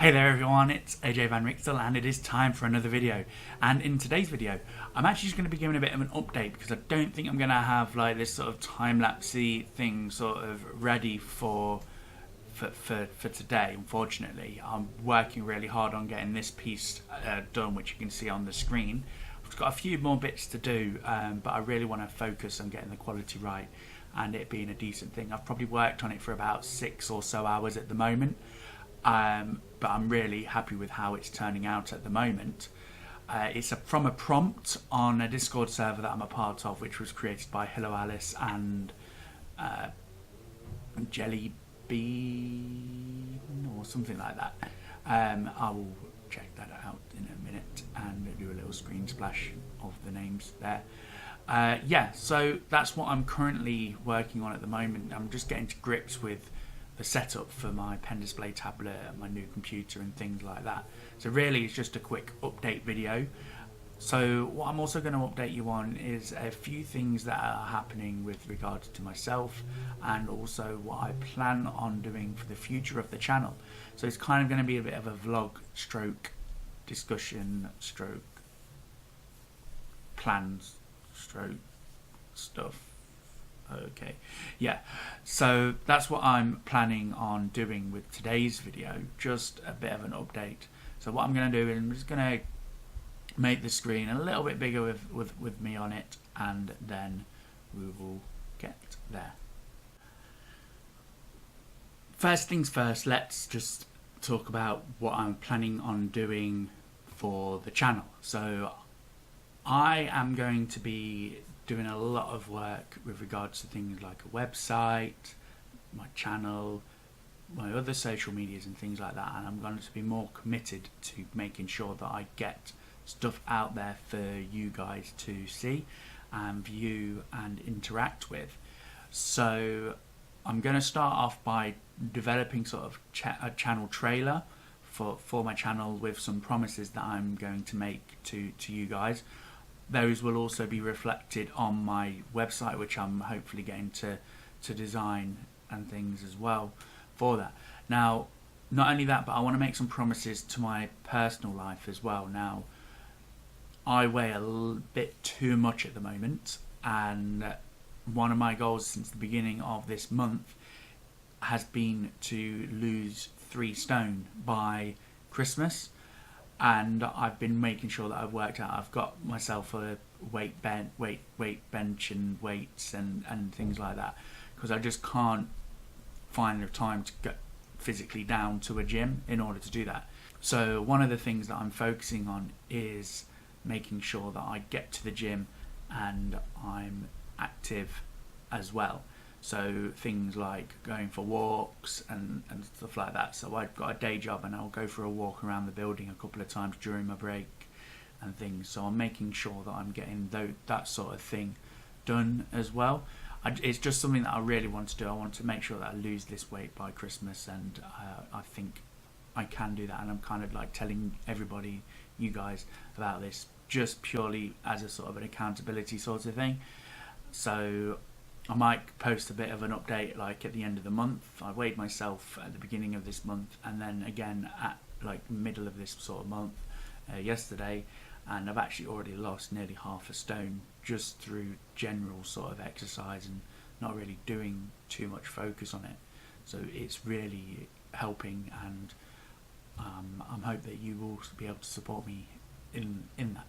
Hey there everyone, it's AJ Van Rixel and it is time for another video. And in today's video, I'm actually just going to be giving a bit of an update because I don't think I'm going to have like this sort of time-lapsey thing sort of ready for today. Unfortunately, I'm working really hard on getting this piece done, which you can see on the screen. I've got a few more bits to do, but I really want to focus on getting the quality right and it being a decent thing. I've probably worked on it for about 6 or so hours at the moment. But I'm really happy with how it's turning out at the moment. It's from a prompt on a Discord server that I'm a part of, which was created by Hello Alice and Jelly Bean or something like that. I will check that out in a minute and do a little screen splash of the names there. Yeah, so that's what I'm currently working on at the moment. I'm just getting to grips with the setup for my pen display tablet and my new computer and things like that. So really it's just a quick update video. So what I'm also going to update you on is a few things that are happening with regards to myself and also what I plan on doing for the future of the channel. So it's kind of going to be a bit of a vlog stroke discussion stroke plans stroke stuff. Okay, yeah, so that's what I'm planning on doing with today's video, just a bit of an update. So what I'm going to do is I'm just going to make the screen a little bit bigger with me on it, and then we will get there. First things first, let's just talk about what I'm planning on doing for the channel. So I am going to be doing a lot of work with regards to things like a website, my channel, my other social medias and things like that, and I'm going to be more committed to making sure that I get stuff out there for you guys to see and view and interact with. So I'm going to start off by developing sort of a channel trailer for my channel with some promises that I'm going to make to you guys. Those will also be reflected on my website, which I'm hopefully getting to design and things as well for that. Now, not only that, but I want to make some promises to my personal life as well. Now, I weigh a bit too much at the moment, and one of my goals since the beginning of this month has been to lose 3 stone by Christmas. And I've been making sure that I've worked out. I've got myself a weight bench and weights and things like that, because I just can't find the time to get physically down to a gym in order to do that. So one of the things that I'm focusing on is making sure that I get to the gym and I'm active as well. So things like going for walks and stuff like that. So I've got a day job and I'll go for a walk around the building a couple of times during my break and things. So I'm making sure that I'm getting that sort of thing done as well. It's just something that I really want to do. I want to make sure that I lose this weight by Christmas, and I think I can do that. And I'm kind of like telling everybody, you guys, about this just purely as a sort of an accountability sort of thing. So I might post a bit of an update like at the end of the month. I weighed myself at the beginning of this month and then again at like middle of this sort of month yesterday, and I've actually already lost nearly half a stone just through general sort of exercise and not really doing too much focus on it. So it's really helping, and I hope that you will be able to support me in that.